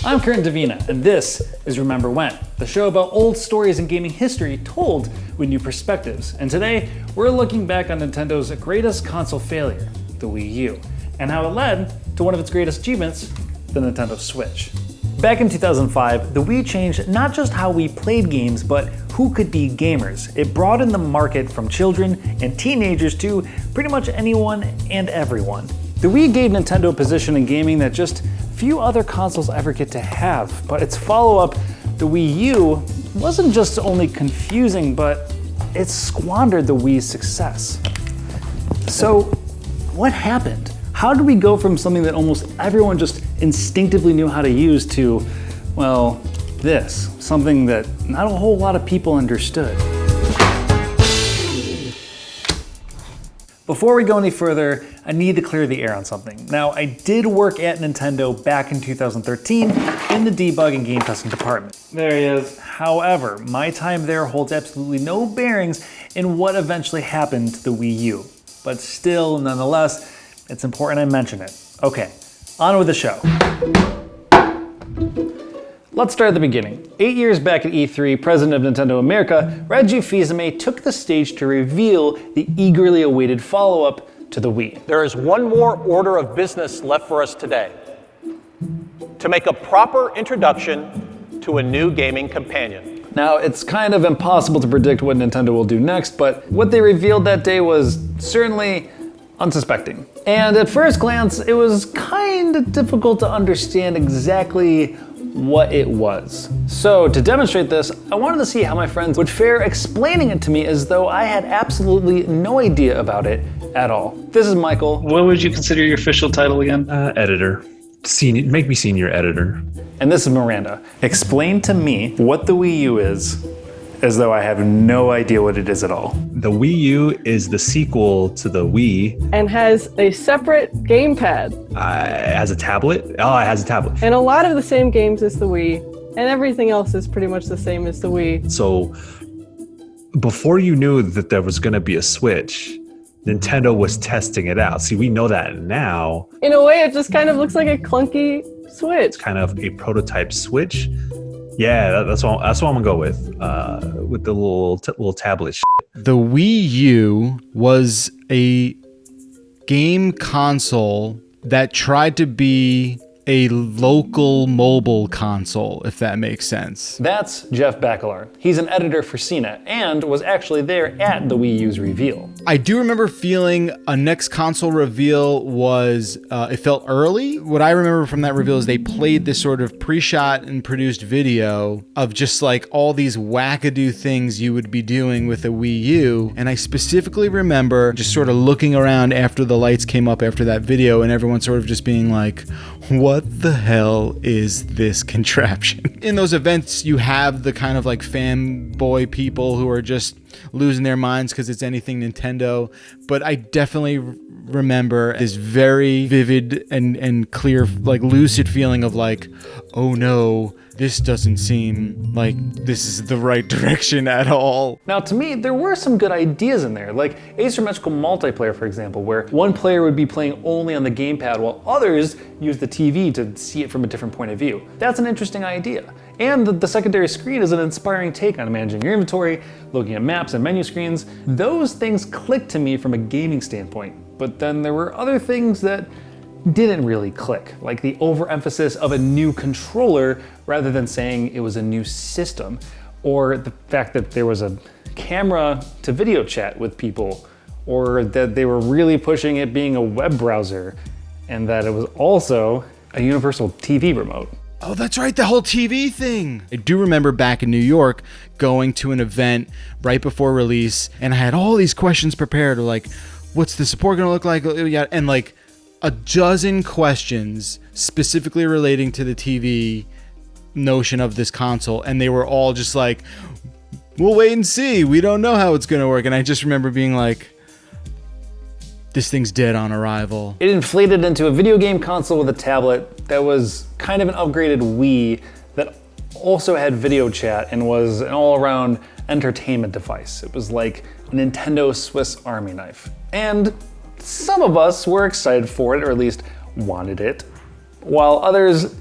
I'm Kurt Indovina, and this is Remember When, the show about old stories in gaming history told with new perspectives. And today, we're looking back on Nintendo's greatest console failure, the Wii U, and how it led to one of its greatest achievements, the Nintendo Switch. Back in 2005, the Wii changed not just how we played games, but who could be gamers. It broadened the market from children and teenagers to pretty much anyone and everyone. The Wii gave Nintendo a position in gaming that just few other consoles ever get to have, but its follow-up, the Wii U, wasn't just only confusing, but it squandered the Wii's success. So, what happened? How did we go from something that almost everyone just instinctively knew how to use to, well, this, something that not a whole lot of people understood? Before we go any further, I need to clear the air on something. Now, I did work at Nintendo back in 2013 in the debug and game testing department. There he is. However, my time there holds absolutely no bearings in what eventually happened to the Wii U. But still, nonetheless, it's important I mention it. Okay, on with the show. Let's start at the beginning. 8 years back at E3, President of Nintendo America, Reggie Fils-Aimé took the stage to reveal the eagerly awaited follow-up to the Wii. There is one more order of business left for us today: to make a proper introduction to a new gaming companion. Now, it's kind of impossible to predict what Nintendo will do next, but what they revealed that day was certainly unsuspecting. And at first glance, it was kind of difficult to understand exactly what it was. So to demonstrate this, I wanted to see how my friends would fare explaining it to me as though I had absolutely no idea about it at all. This is Michael. What would you consider your official title again? Editor. Senior, make me senior editor. And this is Miranda. Explain to me what the Wii U is, as though I have no idea what it is at all. The Wii U is the sequel to the Wii. And has a separate gamepad. It has a tablet? Oh, it has a tablet. And a lot of the same games as the Wii, and everything else is pretty much the same as the Wii. So, before you knew that there was gonna be a Switch, Nintendo was testing it out. See, we know that now. In a way, it just kind of looks like a clunky Switch. Kind of a prototype Switch. Yeah, that's what I'm gonna go with the little tablet shit. The Wii U was a game console that tried to be a local mobile console, if that makes sense. That's Jeff Bakalar. He's an editor for CNET and was actually there at the Wii U's reveal. I do remember feeling a next console reveal was, it felt early. What I remember from that reveal is they played this sort of pre-shot and produced video of just like all these wackadoo things you would be doing with a Wii U. And I specifically remember just sort of looking around after the lights came up after that video and everyone sort of just being like, what the hell is this contraption? In those events, you have the kind of like fanboy people who are just losing their minds because it's anything Nintendo. But I definitely remember this very vivid and clear, like lucid feeling of like, oh no, this doesn't seem like this is the right direction at all. Now, to me, there were some good ideas in there, like asymmetrical multiplayer, for example, where one player would be playing only on the gamepad while others use the TV to see it from a different point of view. That's an interesting idea. And the secondary screen is an inspiring take on managing your inventory, looking at maps and menu screens. Those things clicked to me from a gaming standpoint. But then there were other things that didn't really click, like the overemphasis of a new controller rather than saying it was a new system, or the fact that there was a camera to video chat with people, or that they were really pushing it being a web browser, and that it was also a universal TV remote. Oh, that's right, the whole TV thing. I do remember back in New York going to an event right before release, and I had all these questions prepared, like, what's the support gonna look like? And like a dozen questions specifically relating to the TV notion of this console, and they were all just like, we'll wait and see, we don't know how it's gonna work. And I just remember being like, this thing's dead on arrival. It inflated into a video game console with a tablet that was kind of an upgraded Wii that also had video chat and was an all-around entertainment device. It was like a Nintendo Swiss Army knife. And some of us were excited for it, or at least wanted it, while others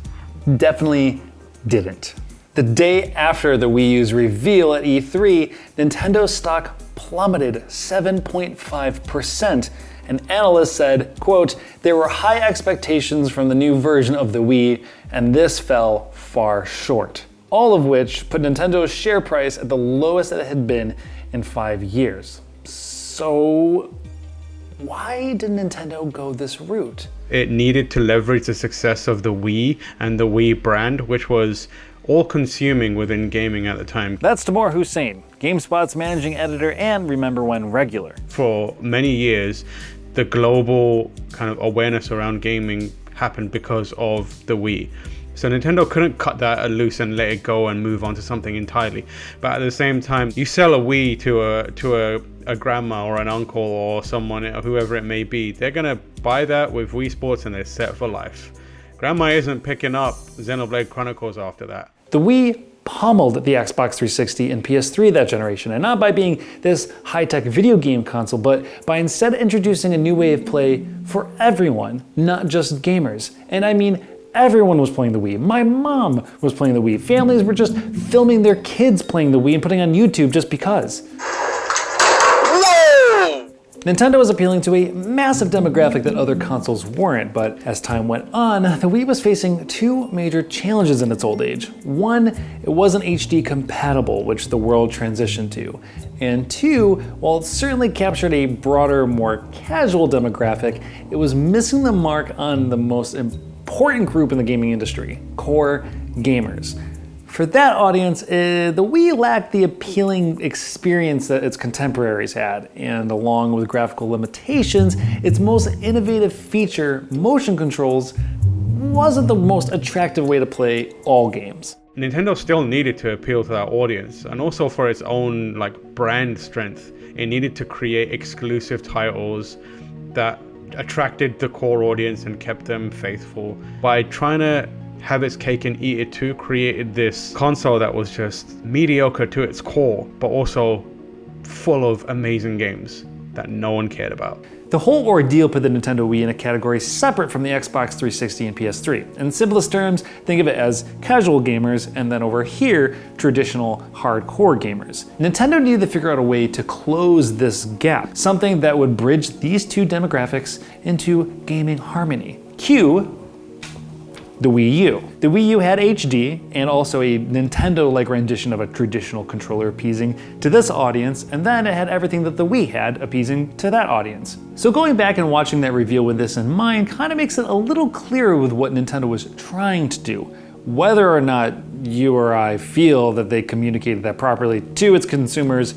definitely didn't. The day after the Wii U's reveal at E3, Nintendo's stock plummeted 7.5%, and analysts said, quote, "There were high expectations from the new version of the Wii, and this fell far short." All of which put Nintendo's share price at the lowest it had been in 5 years. So why did Nintendo go this route? It needed to leverage the success of the Wii and the Wii brand, which was all-consuming within gaming at the time. That's Tamoor Hussain, GameSpot's managing editor and Remember When regular. For many years, the global kind of awareness around gaming happened because of the Wii. So Nintendo couldn't cut that loose and let it go and move on to something entirely. But at the same time, you sell a Wii to a grandma or an uncle or someone, whoever it may be, they're gonna buy that with Wii Sports and they're set for life. Grandma isn't picking up Xenoblade Chronicles after that. The Wii pummeled the Xbox 360 and PS3 that generation, and not by being this high-tech video game console, but by instead introducing a new way of play for everyone, not just gamers. And I mean, everyone was playing the Wii. My mom was playing the Wii. Families were just filming their kids playing the Wii and putting on YouTube just because. Nintendo was appealing to a massive demographic that other consoles weren't, but as time went on, the Wii was facing two major challenges in its old age. One, it wasn't HD compatible, which the world transitioned to. And two, while it certainly captured a broader, more casual demographic, it was missing the mark on the most important group in the gaming industry, core gamers. For that audience, the Wii lacked the appealing experience that its contemporaries had, and along with graphical limitations, its most innovative feature, motion controls, wasn't the most attractive way to play all games. Nintendo still needed to appeal to that audience, and also for its own brand strength, it needed to create exclusive titles that attracted the core audience and kept them faithful. By trying to have its cake and eat it too, created this console that was just mediocre to its core, but also full of amazing games that no one cared about. The whole ordeal put the Nintendo Wii in a category separate from the Xbox 360 and PS3. In simplest terms, think of it as casual gamers, and then over here, traditional hardcore gamers. Nintendo needed to figure out a way to close this gap, something that would bridge these two demographics into gaming harmony. Cue the Wii U. The Wii U had HD and also a Nintendo-like rendition of a traditional controller appeasing to this audience, and then it had everything that the Wii had appeasing to that audience. So going back and watching that reveal with this in mind kind of makes it a little clearer with what Nintendo was trying to do, whether or not you or I feel that they communicated that properly to its consumers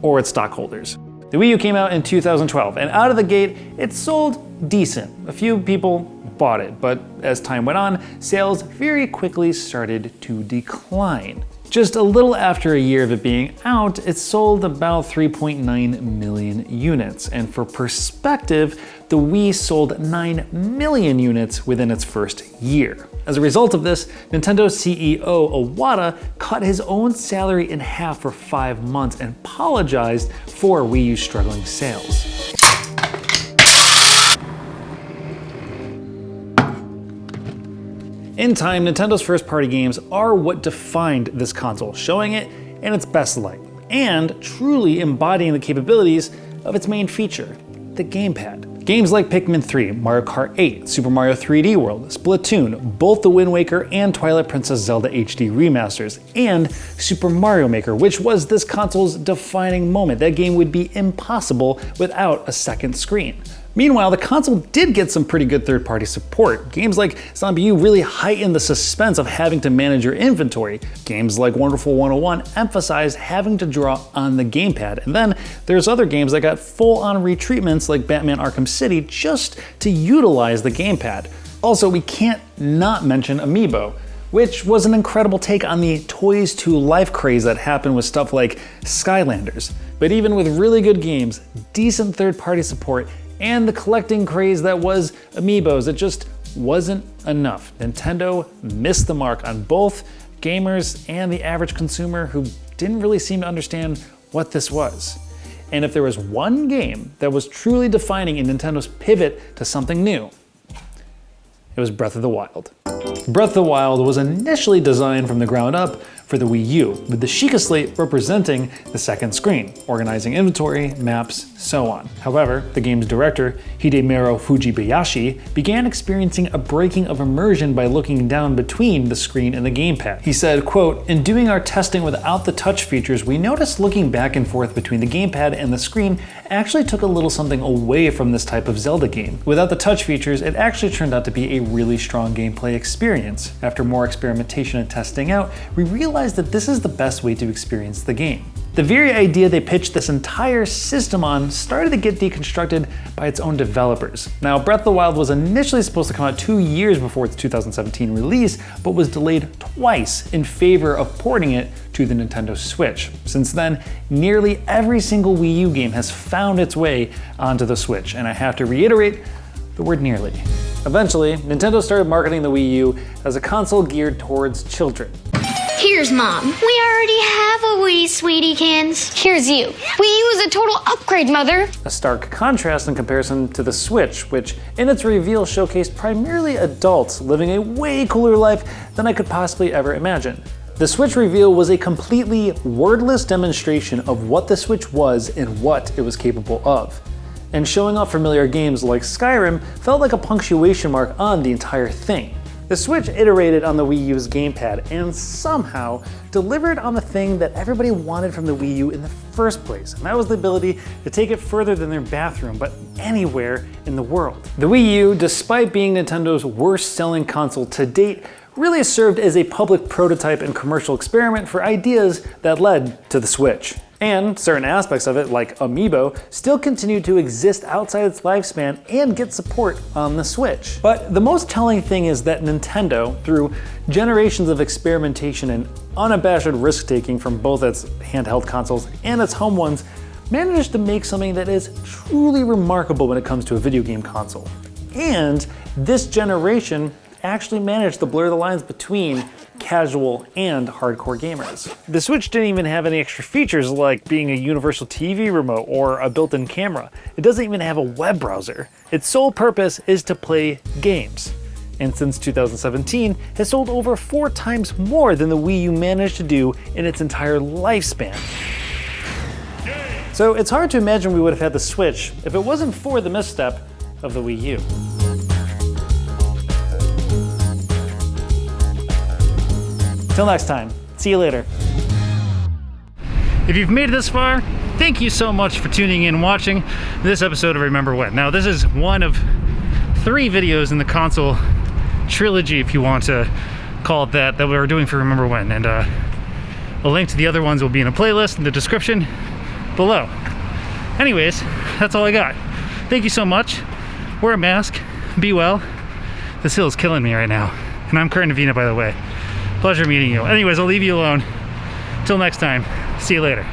or its stockholders. The Wii U came out in 2012, and out of the gate, it sold decent. A few people bought it, but as time went on, sales very quickly started to decline. Just a little after a year of it being out, it sold about 3.9 million units, and for perspective, the Wii sold 9 million units within its first year. As a result of this, Nintendo CEO Iwata cut his own salary in half for 5 months and apologized for Wii U's struggling sales. In time, Nintendo's first-party games are what defined this console, showing it in its best light, and truly embodying the capabilities of its main feature, the gamepad. Games like Pikmin 3, Mario Kart 8, Super Mario 3D World, Splatoon, both the Wind Waker and Twilight Princess Zelda HD remasters, and Super Mario Maker, which was this console's defining moment. That game would be impossible without a second screen. Meanwhile, the console did get some pretty good third-party support. Games like Zombie U really heightened the suspense of having to manage your inventory. Games like Wonderful 101 emphasized having to draw on the gamepad. And then there's other games that got full-on retreatments like Batman Arkham City just to utilize the gamepad. Also, we can't not mention Amiibo, which was an incredible take on the Toys to Life craze that happened with stuff like Skylanders. But even with really good games, decent third-party support, and the collecting craze that was Amiibos, it just wasn't enough. Nintendo missed the mark on both gamers and the average consumer who didn't really seem to understand what this was. And if there was one game that was truly defining in Nintendo's pivot to something new, it was Breath of the Wild. Breath of the Wild was initially designed from the ground up for the Wii U, with the Sheikah slate representing the second screen, organizing inventory, maps, so on. However, the game's director, Hidemaro Fujibayashi, began experiencing a breaking of immersion by looking down between the screen and the gamepad. He said, quote, "In doing our testing without the touch features, we noticed looking back and forth between the gamepad and the screen actually took a little something away from this type of Zelda game. Without the touch features, it actually turned out to be a really strong gameplay experience. After more experimentation and testing out, we realized that this is the best way to experience the game." The very idea they pitched this entire system on started to get deconstructed by its own developers. Now, Breath of the Wild was initially supposed to come out 2 years before its 2017 release, but was delayed twice in favor of porting it to the Nintendo Switch. Since then, nearly every single Wii U game has found its way onto the Switch, and I have to reiterate the word nearly. Eventually, Nintendo started marketing the Wii U as a console geared towards children. Here's Mom. We already have a Wii, Sweetiekins. Here's you. Wii U is a total upgrade, Mother. A stark contrast in comparison to the Switch, which in its reveal showcased primarily adults living a way cooler life than I could possibly ever imagine. The Switch reveal was a completely wordless demonstration of what the Switch was and what it was capable of. And showing off familiar games like Skyrim felt like a punctuation mark on the entire thing. The Switch iterated on the Wii U's gamepad and somehow delivered on the thing that everybody wanted from the Wii U in the first place, and that was the ability to take it further than their bathroom, but anywhere in the world. The Wii U, despite being Nintendo's worst-selling console to date, really served as a public prototype and commercial experiment for ideas that led to the Switch. And certain aspects of it, like Amiibo, still continue to exist outside its lifespan and get support on the Switch. But the most telling thing is that Nintendo, through generations of experimentation and unabashed risk-taking from both its handheld consoles and its home ones, managed to make something that is truly remarkable when it comes to a video game console. And this generation actually managed to blur the lines between casual and hardcore gamers. The Switch didn't even have any extra features like being a universal TV remote or a built-in camera. It doesn't even have a web browser. Its sole purpose is to play games. And since 2017, has sold over 4 times more than the Wii U managed to do in its entire lifespan. So it's hard to imagine we would have had the Switch if it wasn't for the misstep of the Wii U. Till next time, see you later. If you've made it this far, thank you so much for tuning in and watching this episode of Remember When. Now, this is one of 3 videos in the console trilogy, if you want to call it that we're doing for Remember When. And a link to the other ones will be in a playlist in the description below. Anyways, that's all I got. Thank you so much. Wear a mask, be well. This hill is killing me right now. And I'm Kurt Indovina, by the way. Pleasure meeting you. Anyways, I'll leave you alone. Till next time, see you later.